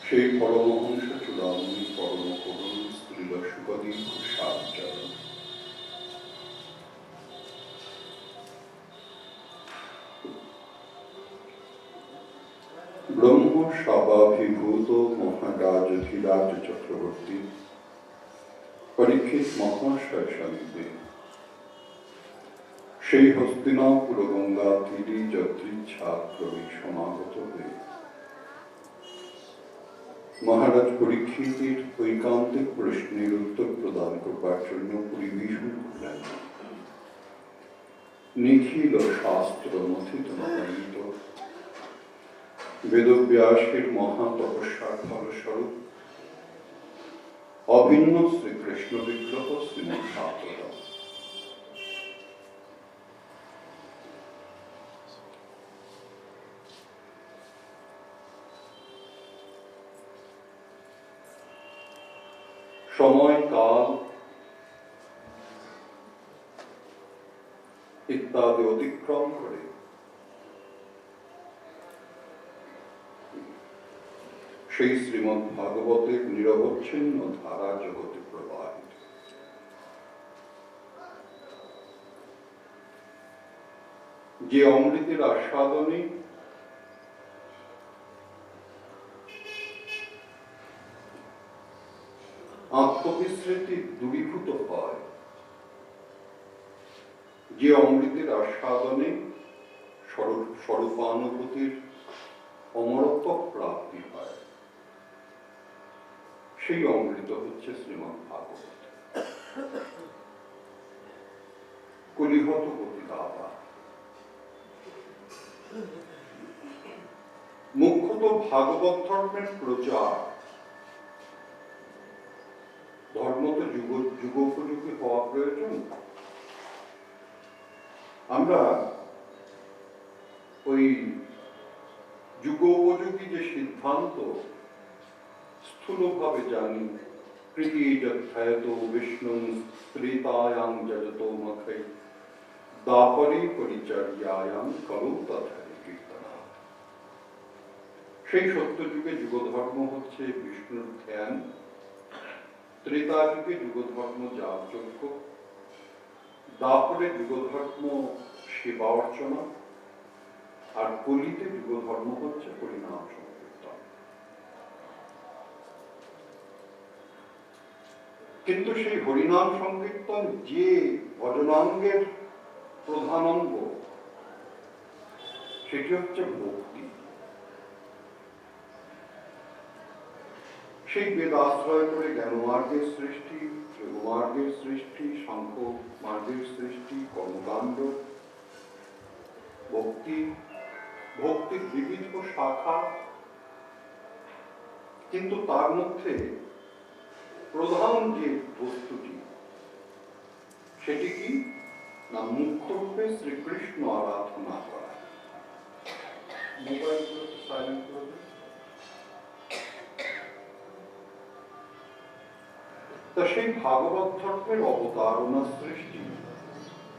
সেই পরমহংস চূড়ামণি পরম করুণ স্ত্রীলস্যুকদীর্ঘ সারচরণ। ব্রহ্ম স্বাভাভিভূত মহারাজধিরাজ চক্রবর্তী পরীক্ষিত মহাশয় স্বামীতে সেই হস্তিনাপুর গঙ্গা তীরে যদৃচ্ছা ক্রমে সমাগত হয়ে মহারাজ পরীক্ষিতের ঐকান্তিক প্রশ্নের উত্তর প্রদান করবার জন্য পরিবেশন করলেন নিখিল শাস্ত্র মথিত নবায়িত বেদব্যাসের মহা তপস্যার ফলস্বরূপ অভিন্ন শ্রীকৃষ্ণ বিগ্রহ শ্রীমদ্ভাগবত। সময় কাল ইত্যাদি অতিক্রম করে সেই শ্রীমদ্ ভাগবতের নিরবচ্ছিন্ন ধারা জগতে প্রবাহিত। যে অমৃতের আস্বাদনে আত্মবিস্মৃতি দূরীভূত হয়, যে অমৃতের আস্বাদনে স্বরূপানুভূতির অমরত্ব প্রাপ্তি হয়, সেই অমৃত হচ্ছে শ্রীমদ্ ভাগবত। কলিহত গতিদাতা মুখ্যত ভাগবত ধর্মের প্রচার ধর্ম তো যুগোপযোগী হওয়া প্রয়োজন। আমরা ওই যুগোপযোগী যে সিদ্ধান্ত স্থূলভাবে জানি, প্রীতি যথায়ত বিষ্ণু ত্রেতায়াং যজতো মখৈ দাপরে পরিচর্যায়াং কলৌ তথায় কীর্তনা। সেই সত্য যুগে যুগধর্ম হচ্ছে বিষ্ণুর ধ্যান, ত্রেতা যুগে যুগধর্ম যাগযজ্ঞ, দাপরে যুগধর্ম সেবা অর্চনা, আর কলিতে যুগধর্ম হচ্ছে হরিনাম সংকীর্তন। কিন্তু সেই হরিনাম সংকীর্তন যে ভজনাঙ্গের প্রধান অঙ্গ, সেটি হচ্ছে ভক্তি। সেই বেদ আশ্রয় করে জ্ঞান মার্গের সৃষ্টি, যোগ মার্গের সৃষ্টি, সাংখ্য মার্গের সৃষ্টি, কর্মকাণ্ড, ভক্তির বিবিধ শাখা। কিন্তু তার মধ্যে প্রধান যে বস্তুটি, সেটি কি না মুখ্যরূপে শ্রীকৃষ্ণ আরাধনা করা। মোবাইলগুলোকে সাইলেন্ট করে দিন। তা সেই ভাগবত ধর্মের অবতারণা সৃষ্টি,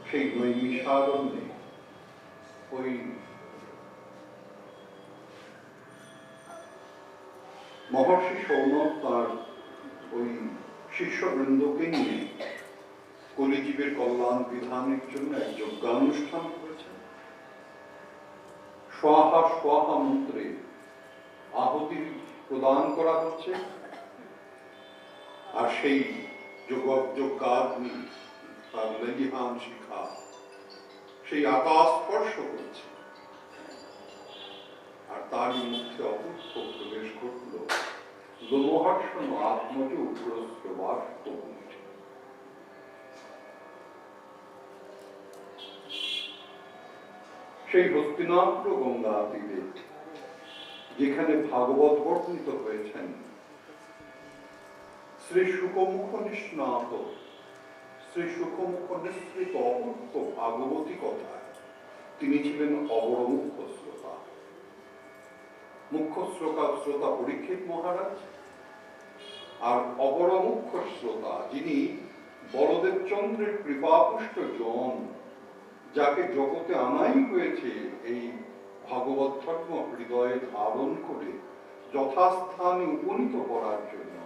সেই নৈমিষারণ্যে ওই মহর্ষি সৌনক তার ওই শিষ্যবৃন্দকে নিয়ে কলিজীবের কল্যাণ বিধানের জন্য এক যজ্ঞানুষ্ঠান করেছেন। স্বাহা স্বাহা মন্ত্রে আহুতি প্রদান করা হচ্ছে, আর সেই যজ্ঞাগ্নি তার লেলিহান শিখা সেই আকাশ স্পর্শ করছে, আর তারই মধ্যে অপূর্ব প্রবেশ ঘটল লোমহর্ষণ আত্মজ উগ্রস্ত বাষ্প। সেই হস্তিনাপুর গঙ্গা তীরে যেখানে ভাগবত বর্ণিত হয়েছেন, শ্রী শুকমুখ নিষ্ণাত, শ্রী শুকমুখ নিঃসৃত অপূর্ব ভাগবতী কথায় তিনি ছিলেন অবর মুখ্য শ্রোতা। মুখ্য শ্রোতা পরীক্ষিত মহারাজ, আর অপর মুখ্য শ্রোতা যিনি বলদেব চন্দ্রের কৃপাপুষ্ট জন, যাকে জগতে আনাই হয়েছে এই ভাগবত ধর্ম হৃদয়ে ধারণ করে যথাস্থানে উপনীত করার জন্য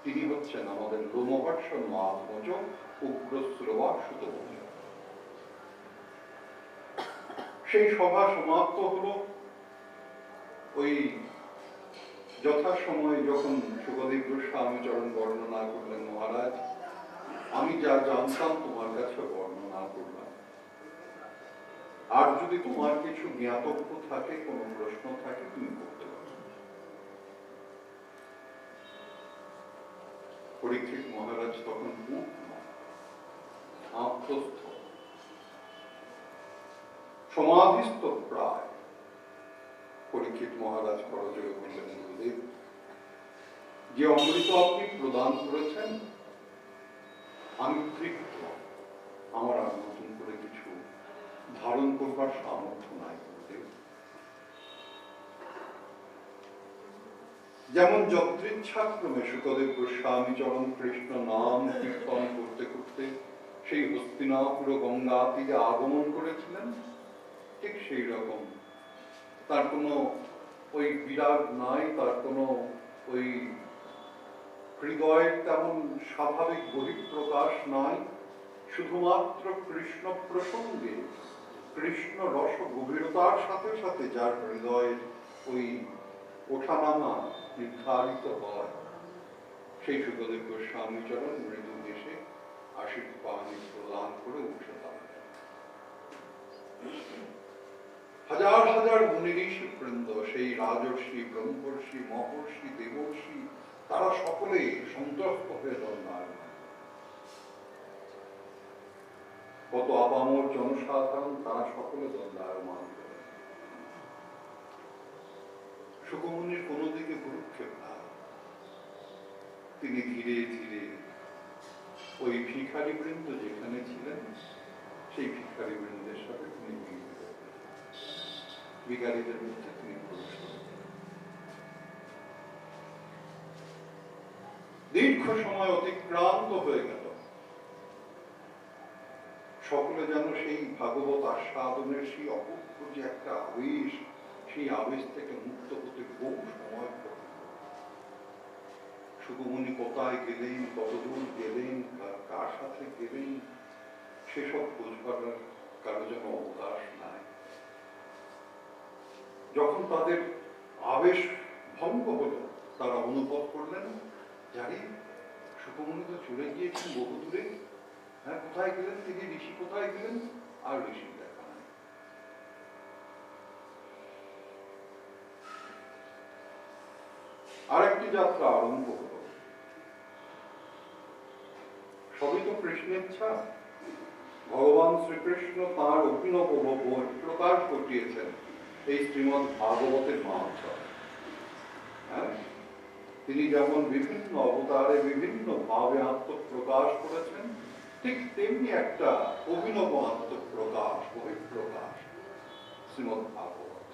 তিনি হচ্ছেন আমাদের লোমহর্ষণ মহাত্মজ উগ্রশ্রবা সুতবনী। সেই সভা সমাপ্ত হলো। ওই যথাসময়ে যখন সুখদেব গোস্বামীচরণ বর্ণনা করলেন, মহারাজ আমি যা জানতাম তোমার কাছে বর্ণনা করলাম, আর যদি তোমার কিছু জ্ঞাতব্য থাকে, কোনো প্রশ্ন থাকে, তুমি করতে পারো। পরীক্ষিত মহারাজ তখন আত্মস্থ সমাধিস্থ প্রায়। পরীক্ষিত মহারাজ করজোড়ে বললেন, গুরুদেব, যে অমৃত আপনি প্রদান করেছেন আমি তৃপ্ত, আমার আর নতুন করে কিছু ধারণ করবার সামর্থ্য নাই গুরুদেব। যেমন যদৃচ্ছাক্রমে সুখদেব গোস্বামীচরণ কৃষ্ণ নাম কীর্তন করতে করতে সেই হস্তিনাপুর গঙ্গা তীরে আগমন করেছিলেন, ঠিক সেই রকম তার কোনো ওই বিরাগ নাই, তার কোনো ওই হৃদয়ের তেমন স্বাভাবিক বহিঃপ্রকাশ নাই। শুধুমাত্র কৃষ্ণ প্রসঙ্গে কৃষ্ণ রস গভীরতার সাথে সাথে যার হৃদয়ের ওই ওঠানামা নির্ধারিত হয়, সেই সুখদেব গোস্বামীচরণ মৃদু দেশে আশীর্বাদ প্রদান করে উঠে দাঁড়ালেন। হাজার হাজার মুনি ঋষি বৃন্দ, সেই রাজর্ষি, ব্রহ্মর্ষি, মহর্ষি, দেবর্ষি, তারা সকলে সন্ত্রস্ত হয়ে দণ্ডায়মান। কত আপামর জনসাধারণ, তারা সকলে দণ্ডায়মান। সুখমুনির কোনো দিকে ভ্রুক্ষেপ না, তিনি ধীরে ধীরে ওই ভিখারি বৃন্দ যেখানে ছিলেন সেই ভিখারি বৃন্দের সাথে তিনি ভিখারিদের মধ্যে তিনি প্রবেশ করেন। দীর্ঘ সময় অতিক্রান্ত হয়ে গেল। সকলে যেন সেই ভাগবত আস্বাদনের সেই অপূর্ব যে একটা আবেশ, সেই আবেশ থেকে মুক্ত হতে বহু সময় পড়ে। সুখমুনি কোথায় গেলেন, কতদূর গেলেন, কার সাথে গেলেন, সেসব বুঝবার কারো যেন অবকাশ নাই। যখন তাদের আবেশ ভঙ্গ হলো, তারা অনুভব করলেন, জানি সুখমুনি তো চলে গিয়েছেন বহু দূরে, হ্যাঁ কোথায় গেলেন তিনি, ঋষি কোথায় গেলেন, আর ঋষি দেখা নাই। আরেকটি যাত্রা আরম্ভ হল। সবই তো কৃষ্ণের ইচ্ছা। ভগবান শ্রীকৃষ্ণ তাঁর অভিনব প্রকাশ ঘটিয়েছেন এই শ্রীমদ্ ভাগবতের মাহাত্ম্য। হ্যাঁ, তিনি যেমন বিভিন্ন অবতারে বিভিন্ন ভাবে আত্মপ্রকাশ করেছেন, ঠিক তেমনি একটা অভিনব আত্মপ্রকাশ, বহিঃপ্রকাশ শ্রীমদ্ ভাগবত।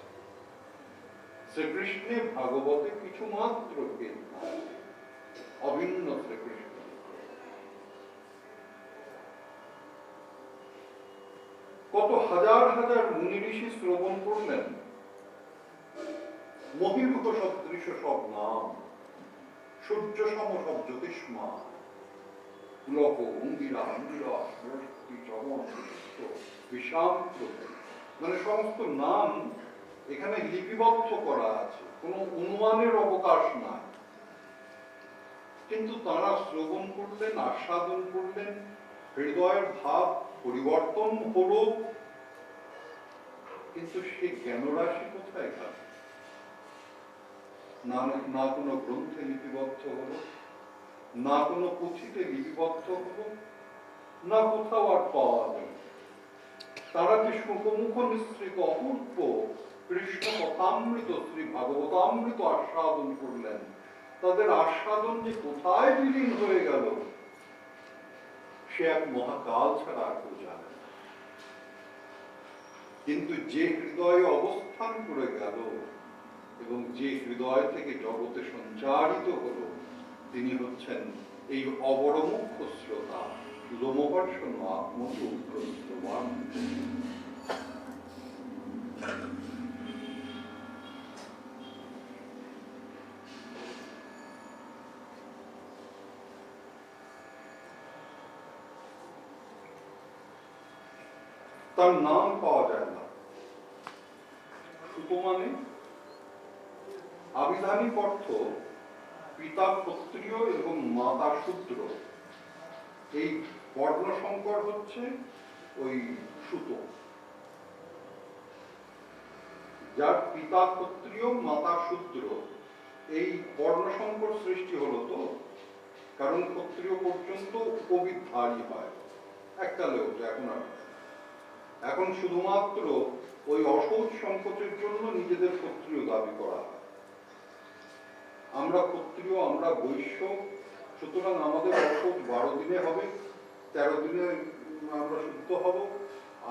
শ্রীকৃষ্ণে ভাগবতে কিছু মাত্র ভেদ নাই, অভিন্ন শ্রীকৃষ্ণ। কত হাজার হাজার মুনি ঋষি শ্রবণ করলেন, মহিরূহ সদৃশ সব নাম, সূর্য সম সব জ্যোতিষ্মান, পুলক, অঙ্গিরা, অঙ্গিরা, বৃহস্পতি, চমন, বিষান্ত, মানে সমস্ত নাম এখানে লিপিবদ্ধ করা আছে, কোনো অনুমানের অবকাশ নাই। কিন্তু তারা শ্রবণ করলেন, আস্বাদন করলেন, হৃদয়ের ভাব পরিবর্তন হলো, কিন্তু সেই জ্ঞানরাশি কোথায় গেল? না কোনো গ্রন্থে লিপিবদ্ধ হলো, না কোনো পুঁথিতে লিপিবদ্ধ হলো, না কোথাও আর পাওয়া গেল। তারা যে সুখমুখ নিঃসৃত অপূর্ব কৃষ্ণ কথামৃত, শ্রী ভাগবতামৃত আস্বাদন করলেন, তাদের আস্বাদন যে কোথায় বিলীন হয়ে গেল সে এক মহাকাল ছাড়া আর কেউ জানে না। কিন্তু যে হৃদয়ে অবস্থান করে গেল এবং যে হৃদয় থেকে জগতে সঞ্চারিত হলো, তিনি হচ্ছেন এই অবরমুখ্য শ্রোতা লোমহর্ষণ আত্মসৌভ্রমান। তার নাম পাওয়া যায় না। সুত মানে আবিধানিক অর্থ পিতা ক্ষত্রিয় এবং মাতা শূদ্র। এই বর্ণ সংকর হচ্ছে ওই সুত, যার পিতা ক্ষত্রিয় মাতা শূদ্র। এই বর্ণ সংকর সৃষ্টি হলো তো কারণ ক্ষত্রিয় পর্যন্ত উপবিধারী হয় এককালেও, এখন আর এখন শুধুমাত্র ওই অসৌচ সংকোচের জন্য নিজেদের ক্ষত্রিয় দাবি করা হয়। আমরা ক্ষত্রিয়, আমরা বৈশ্য, সুতরাং আমাদের অসৌচ 12 দিনে হবে, 13 দিনে আমরা শুদ্ধ হব।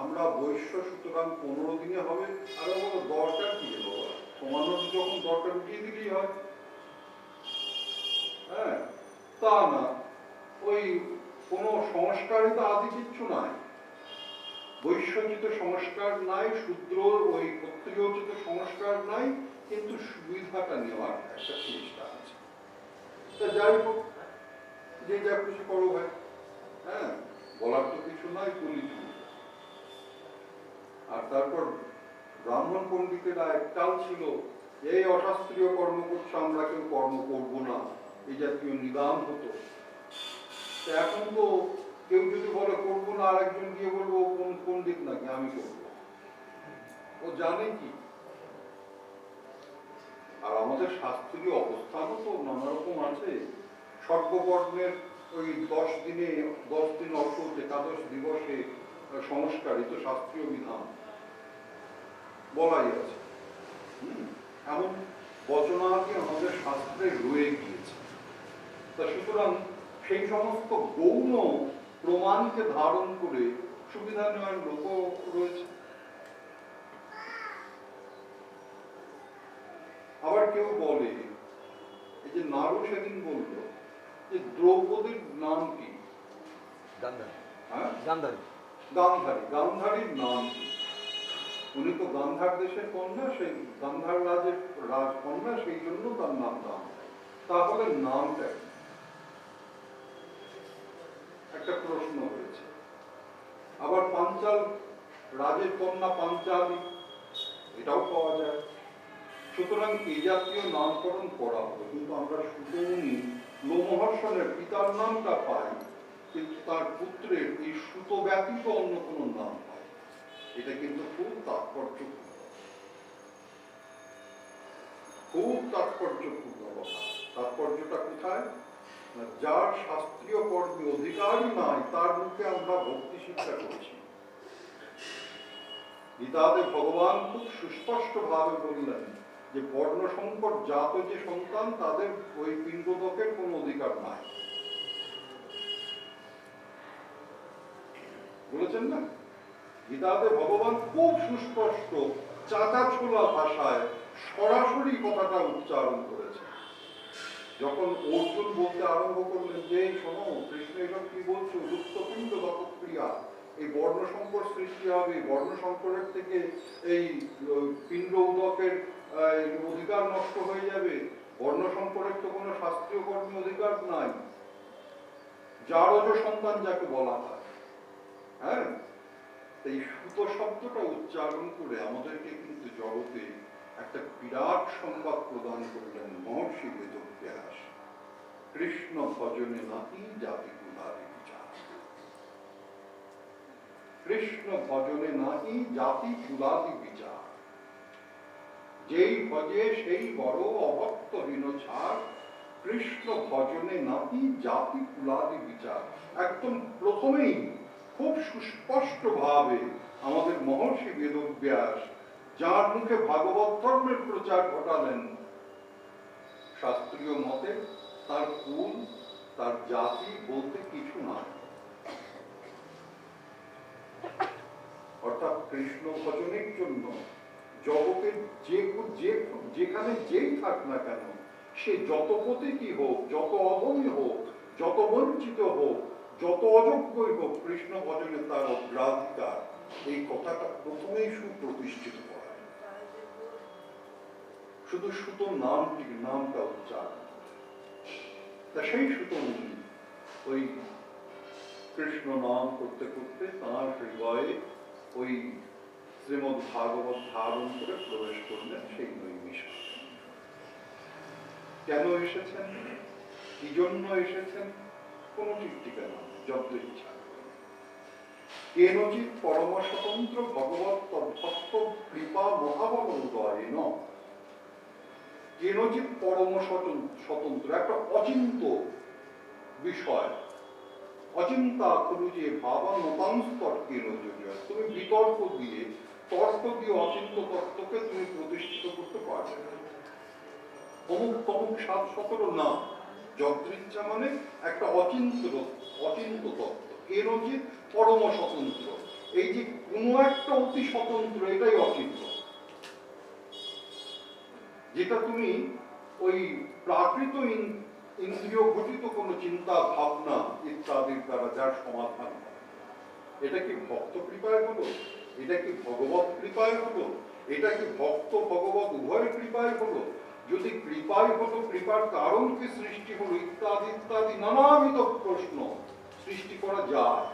আমরা বৈশ্য, সুতরাং 15 দিনে হবে। আর দরকার কি বাবা, সমানোর যখন দরকার উঠিয়ে দিলেই হয়। হ্যাঁ, তা না, ওই কোন সংস্কারিত আদি কিচ্ছু নাই। বৈশ্যচিত সংস্কার নাই, শূদ্র ওই ক্ষত্রিয়োচিত সংস্কার নাই, কিন্তু সুবিধাটা নেওয়ার একটা চেষ্টা আছে। তা যাই হোক, যে যা কিছু করো ভাই, হ্যাঁ, বলার তো কিছু নাই, কলিযুগ। আর তারপর ব্রাহ্মণ পণ্ডিতেরা একটাল ছিল, এই অশাস্ত্রীয় কর্ম করছে, আমরা কেউ কর্ম করবো না, এই জাতীয় নিদান হতো। এখন তো কেউ যদি বলে করবো না, আরেকজন গিয়ে বলবো কোন পণ্ডিত নাকি আমি করবো, ও জানে কি। আর আমাদের শাস্ত্রীয় অবস্থানও তো নানা রকম আছে। সর্বকর্মের ওই 10 দিন অশৌচ, একাদশ দিবসে সংস্কারিত শাস্ত্রীয় বিধান বলাই আছে। এমন বচনাদি আমাদের শাস্ত্রে রয়ে গিয়েছে। তা সুতরাং সেই সমস্ত গৌণ প্রমাণকে ধারণ করে সুবিধা নেওয়ার লোকও রয়েছে। আবার কেউ বলে, এই যে নারু সেদিন বলল যে দ্রৌপদীর নাম কি? গান্ধারীর নাম কি? উনি তো গান্ধার দেশের কন্যা, সেই গান্ধার রাজের রাজকন্যা, সেই জন্য তার নাম গান্ধারী। তাহলে নামটা একটা প্রশ্ন হয়েছে। আবার পাঞ্চাল রাজের কন্যা পাঞ্চালী, এটাও পাওয়া যায়। সুতরাং এই জাতীয় নামকরণ করা হলো, কিন্তু আমরা সুতমুনি লোমহর্ষণের পিতার নামটা পাই, কিন্তু তার পুত্রের এই সুত ব্যতীত অন্য কোন নাম পাই। এটা কিন্তু খুব তাৎপর্যপূর্ণ কথা। তাৎপর্যটা কোথায়? যার শাস্ত্রীয় কর্মে অধিকারই নাই, তার মুখে আমরা ভক্তি শিক্ষা করছি। গীতাতে ভগবান খুব সুস্পষ্ট ভাবে বললেন যে বর্ণ সংকর জাত যে সন্তান, তাদের ওই পিণ্ডোদকের কোন অধিকার নাই, বলেছেন না? গীতাতে ভগবান খুব সুস্পষ্ট চাচা ছোলা ভাষায় সরাসরি কথাটা উচ্চারণ করেছে। যখন অর্জুন বলতে আরম্ভ করলেন যে শোনো কৃষ্ণ এসব কি বলছো, লুপ্তপিণ্ড দত্তক্রিয়া, এই বর্ণ সংকর সৃষ্টি হবে, বর্ণ সংকরের থেকে এই পিণ্ড উদকের অধিকার নষ্ট হয়ে যাবে, বর্ণ সংকরের তো কোনো শাস্ত্রীয় কর্মী অধিকার নাই, জারজ সন্তান যাকে বলা হয়। হ্যাঁ, এই সুত শব্দটা উচ্চারণ করে আমাদেরকে কিন্তু জগতে একটা বিরাট সংবাদ প্রদান করলেন মহর্ষি বেদব্যাস। কৃষ্ণ ভজনে নাহি জাতি কুলাদি বিচার, কৃষ্ণ ভজনে নাহি জাতি কুলাদি বিচার, যেই ভজে সেই বড় অভক্তহীন ছাড়, কৃষ্ণ ভজনে নাহি জাতি কুলাদি বিচার। একদম প্রথমেই খুব সুস্পষ্ট ভাবে আমাদের মহর্ষি বেদব্যাস, যার মুখে ভাগবত ধর্মের প্রচার ঘটালেন, শাস্ত্রীয় মতে তার কুল, তার জাতি বলতে কিছু না। অর্থাৎ কৃষ্ণ ভজনের জন্য জগতের যেখানে যেই থাক না কেন, সে যত পতিতি হোক, যত অধমী হোক, যত বঞ্চিত হোক, যত অযোগ্যই হোক, কৃষ্ণ ভজনে তার অগ্রাধিকার, এই কথাটা প্রথমেই সুপ্রতিষ্ঠিত করা। শুধু সুত নামটা উচ্চারণ, তা সেই সুতমুনি ওই কৃষ্ণ নাম করতে করতে তাঁর হৃদয়ে ওই শ্রীমদ ভাগবত ধারণ করে প্রবেশ করলেন সেই নৈমিষারণ্যে। কেন এসেছেন, কি জন্য এসেছেন, কোন ঠিক ঠিকানা, যত ইচ্ছা। কেনচিৎ পরম স্বতন্ত্র ভগবত তদ্ভক্ত কৃপা মহাবল উদয়েন। কেনচিৎ পরম স্বতন্ত্র, একটা অচিন্ত বিষয়, অচিন্তা খলু যে ভাবা নতাংস্তর কেনচিৎ। তুমি বিতর্ক দিয়ে, তর্ক দিয়ে অচিন্ত তত্ত্বকে তুমি প্রতিষ্ঠিত করতে পারবে না। অমুক তমুক 7-17 না, যদৃচ্ছা মানে একটা অচিন্ত তত্ত্ব। কেনচিৎ পরম স্বতন্ত্র, এই যে কোন একটা অতি স্বতন্ত্র, এটাই অচিন্ত। যেটা তুমি ওই প্রাকৃত ইন্দ্রিয় ঘটিত কোন চিন্তা ভাবনা ইত্যাদির দ্বারা যার সমাধান হয়, এটা কি ভক্ত কৃপায় হলো, এটা কি ভগবত কৃপায় হলো, এটা কি ভক্ত ভগবত উভয় কৃপায় হলো? যদি কৃপায় হলো, কৃপার কারণ কি সৃষ্টি হলো, ইত্যাদি ইত্যাদি নানাবিধ প্রশ্ন সৃষ্টি করা যায়।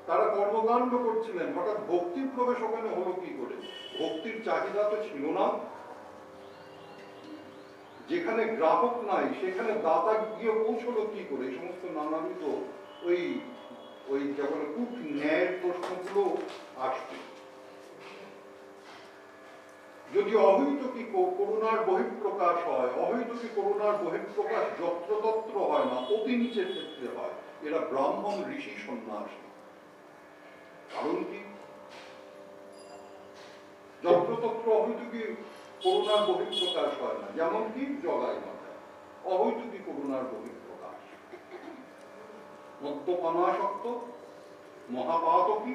তারা কর্মকাণ্ড করছিলেন, হঠাৎ ভক্তির প্রবেশ ওখানে হলো কি করে? ভক্তির চাহিদা তো ছিল না। যেখানে গ্রাহক নাই সেখানে দাতা গিয়ে পৌঁছলো কি করে? এই সমস্ত নানাবিধ ওই যেমন খুব ন্যায়ের প্রশ্নগুলো আসবে। যদি অহৈতুকী করুণার বহিঃপ্রকাশ হয়, অহৈতুকী করুণার বহিঃপ্রকাশ যত্রতত্র হয় না, অতি নিচের ক্ষেত্রে হয়। এরা ব্রাহ্মণ ঋষি সন্ন্যাসী। কারণ কি? যত্রতত্র অহৈতুকী করুণার বহিঃপ্রকাশ হয় না। যেমন কি জগাই মাথায় অহৈতুকী করুণার বহিঃপ্রকাশ। মদ্যপানাসক্ত মহাপাতকী,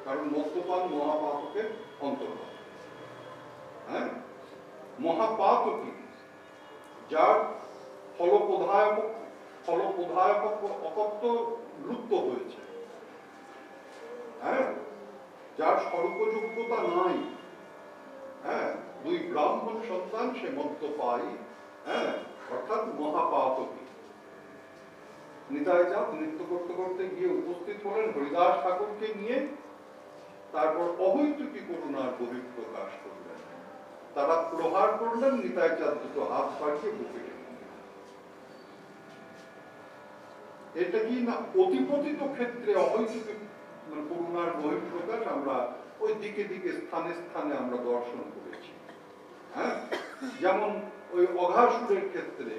কারণ মদ্যপান মহাপাতকের অন্তর্গত। হ্যাঁ, মহাপাতকী যার ফলপ্রদায়ক অকত্ব লুপ্ত হয়েছে, হ্যাঁ, যার স্বরূপযোগ্যতা নাই। হ্যাঁ, দুই ব্রাহ্মণ সন্তান সে মদ্যপায়ী, হ্যাঁ, অর্থাৎ মহাপাতকী। নিতাই চাঁদ নৃত্য করতে করতে গিয়ে উপস্থিত হলেন হরিদাস ঠাকুরকে নিয়ে। তারপর অহৈতুকী করুণার বহিঃপ্রকাশ করলেন। তারা প্রহার করলেন, নিতাই চাঁদ দুটো হাত বাড়িয়ে বুকে টেনে। এটা কি না অতিপতিত ক্ষেত্রে অহৈতুকী করুণার বহিঃপ্রকাশ আমরা ওই দিকে দিকে স্থানে স্থানে আমরা দর্শন করেছি। হ্যাঁ, যেমন ওই অঘাসুরের ক্ষেত্রে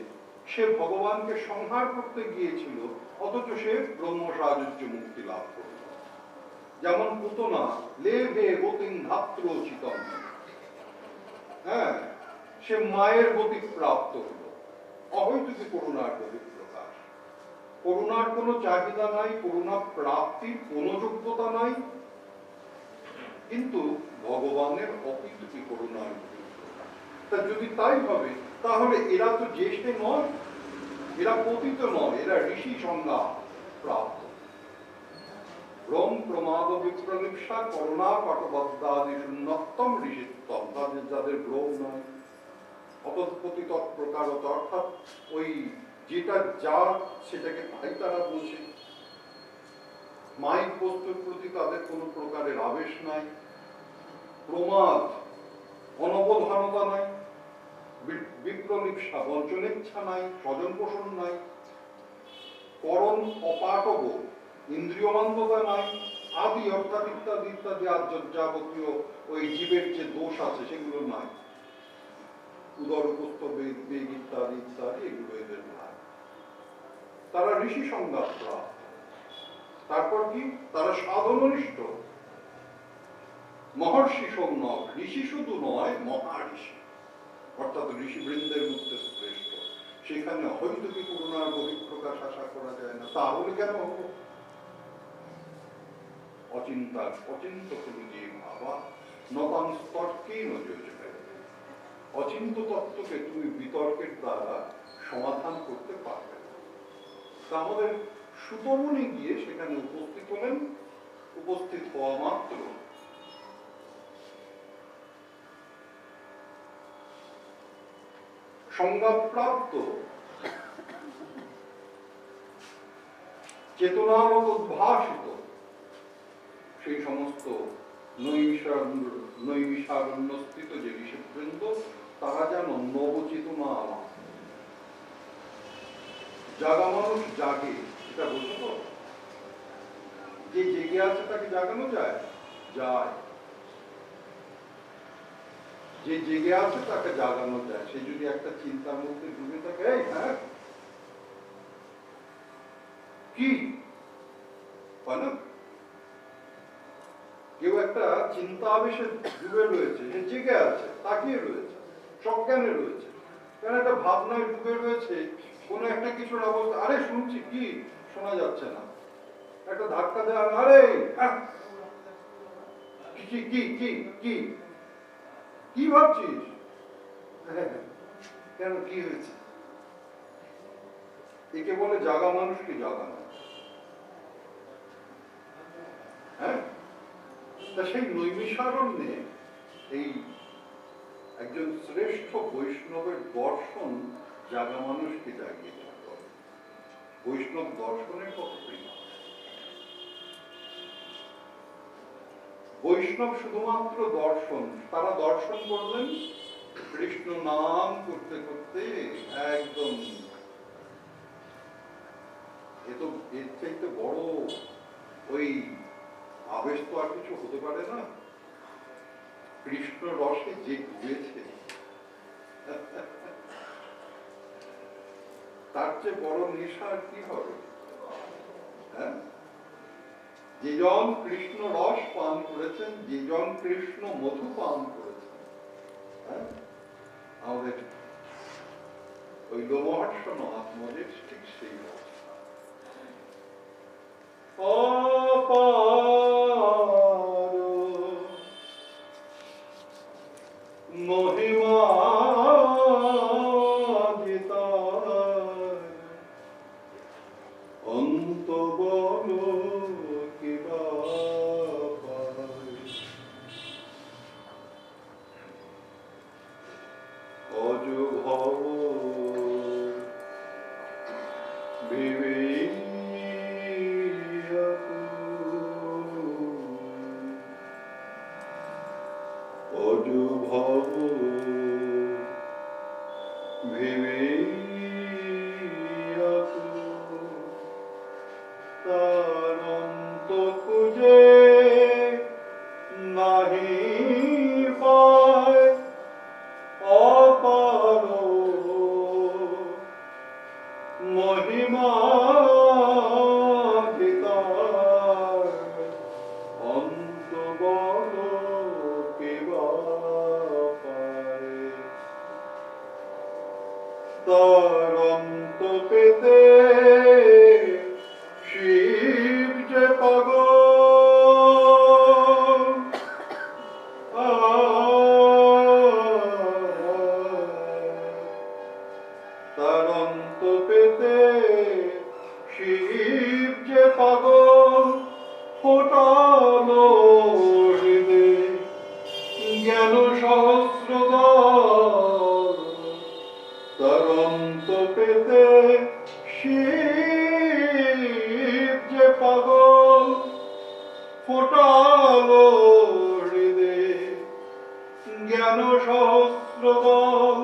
সে ভগবানকে সংহার করতে গিয়েছিল, অথচ সে ব্রহ্ম সাহায্য মুক্তি লাভ করল। যেমন পুতনা লেভে গতিং ধাত্রোচিতম, হ্যাঁ, সে মায়ের গতি প্রাপ্ত হল। অহৈতুকী করুণার বহিঃপ্রকাশ। করুণার কোনো চাহিদা নাই, করুণা প্রাপ্তির কোনো যোগ্যতা নাই, কিন্তু ভগবানের অহৈতুকী করুণার বহিঃপ্রকাশ। তা যদি তাই হবে, তাহলে এরা তো জ্যেষ্ঠ নয়, এরা পতিত নয়, এরা ঋষি সংজ্ঞা প্রাপ্ত। ব্রহ্ম প্রমাদ বিপ্রলিপ্সা করুণা পটবদ্দাদি শূন্যত্তম ঋষিত্তম, তাদের যাদের ব্রহ্ম নয়, অতৎপতি তৎপ্রকারত, অর্থাৎ ওই যেটা যা সেটাকে তাই তারা বোঝে। মাইক বস্তুর প্রতি তাদের কোনো প্রকারের আবেশ নাই, প্রমাদ অনবধানতা নাই, বিপ্রলিপ্সা বঞ্চনেচ্ছা নাই, স্বজন পোষণ নাই, করণ অপাটব ইন্দ্রিয়মান্ততা নাই, আদি অর্থাৎ ইত্যাদি ইত্যাদি যাবতীয় ওই জীবের যে দোষ আছে সেগুলো নাই, উদরপস্থ বেগ ইত্যাদি ইত্যাদি এগুলো এদের নাই। তারা ঋষি সংজ্ঞা প্রাপ্ত। তারপর কি? তারা সাধননিষ্ঠ মহর্ষি সৌনক, ঋষি শুধু নয়, মহাঋষি, অর্থাৎ ঋষিবৃন্দের মধ্যে শ্রেষ্ঠ। সেখানে অহৈতুকী করুণার বহিঃপ্রকাশ আশা করা যায় না। তাহলে কেন হব? অচিন্ত হলো যে ভাবা নবাং তর্কেই নজরে। অচিন্ত তত্ত্বকে তুমি বিতর্কের দ্বারা সমাধান করতে পারবে না। তা আমাদের সুতমনি গিয়ে সেখানে উপস্থিত হলেন। উপস্থিত হওয়া মাত্র সংজ্ঞাপ্রাপ্ত চেতনার উদ্ভাসিত সেই সমস্ত নৈমিষারণ্যস্থিত যে ঋষিবৃন্দ তারা যেন নবচেতনা আমার। জাগা মানুষ জাগে, এটা বলছো তো, যে জেগে আছে তাকে জাগানো যায়, যায়। যে জেগে আছে তাকে জাগানো যায়। সে যদি একটা চিন্তার মধ্যে ডুবে থাকে, এই হ্যাঁ কি হয় না, কেউ একটা চিন্তা আবেশে ডুবে রয়েছে, সে জেগে আছে, তাকিয়ে রয়েছে, সজ্ঞানে রয়েছে, কারণ একটা ভাবনায় ডুবে রয়েছে, কোনো একটা কিছুর অবস্থা, আরে শুনছি কি, শোনা যাচ্ছে না, একটা ধাক্কা দেওয়া, আরে কি কি কি কি কি ভাবছিস, কেন কি হয়েছে? একে বলে জাগা মানুষকে জাগানো। হ্যাঁ, তা সেই নৈমিষারণ্যে এই একজন শ্রেষ্ঠ বৈষ্ণবের দর্শন জাগা মানুষকে জাগিয়ে দেওয়া। বৈষ্ণব দর্শনের কত প্রিয়। বৈষ্ণব শুধুমাত্র দর্শন, তারা দর্শন করলেন কৃষ্ণ নাম করতে করতে একদম, এর চাইতে বড় ওই আবেশ তো আর কিছু হতে পারে না। কৃষ্ণ রসে যে ডুবেছে তার চেয়ে বড় নেশা আর কি হবে? হ্যাঁ, যেজন কৃষ্ণ রস পান করেছেন, যেজন কৃষ্ণ মধু পান করেছেন, হ্যাঁ, আমাদের ওই লোমহর্ষ মহাত্মদের ঠিক সেই মহিমা অন্ত বল কিবা অজুভব অজুভব তার অন্ত খুঁজে নাহি পায় অপার মহিমা অন্ত বল কেবা পায়। তার অন্ত পেতে শিব যে পাগল, তার অন্ত পেতে শিব যে পাগল, ফোটালো হৃদয়ে জ্ঞান সহস্রদল। তার অন্ত পেতে শিব যে পাগল, ফোটালো হৃদয়ে জ্ঞান সহস্রদল।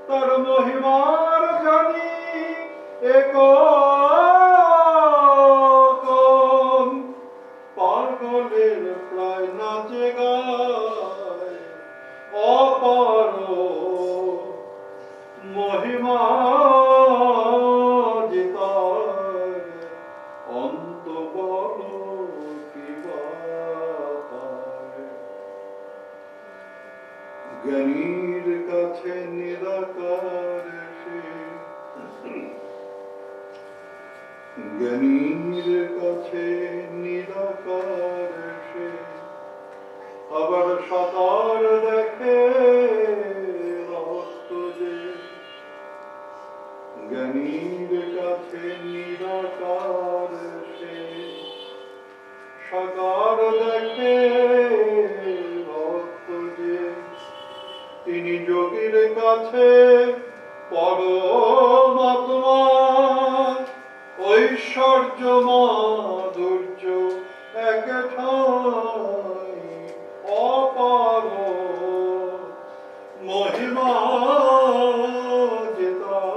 তার মহিমার জানি একন, পাগলের প্রায় নাচে গায় অপার মহিমা জিতার অন্ত বল কিবা পায়। জ্ঞানীর কাছে নিরাকার সে, জ্ঞানীর কাছে নিরাকার সে, আবার সাকার দেখে রহস্য যে। জ্ঞানীর কাছে নিরাকার সে, সাকার দেখে রহস্য যে। তিনি যোগীর কাছে পরমাত্মা, ঐশ্বর্য মাধুর্য এক ঠাঁই। করো মহিমা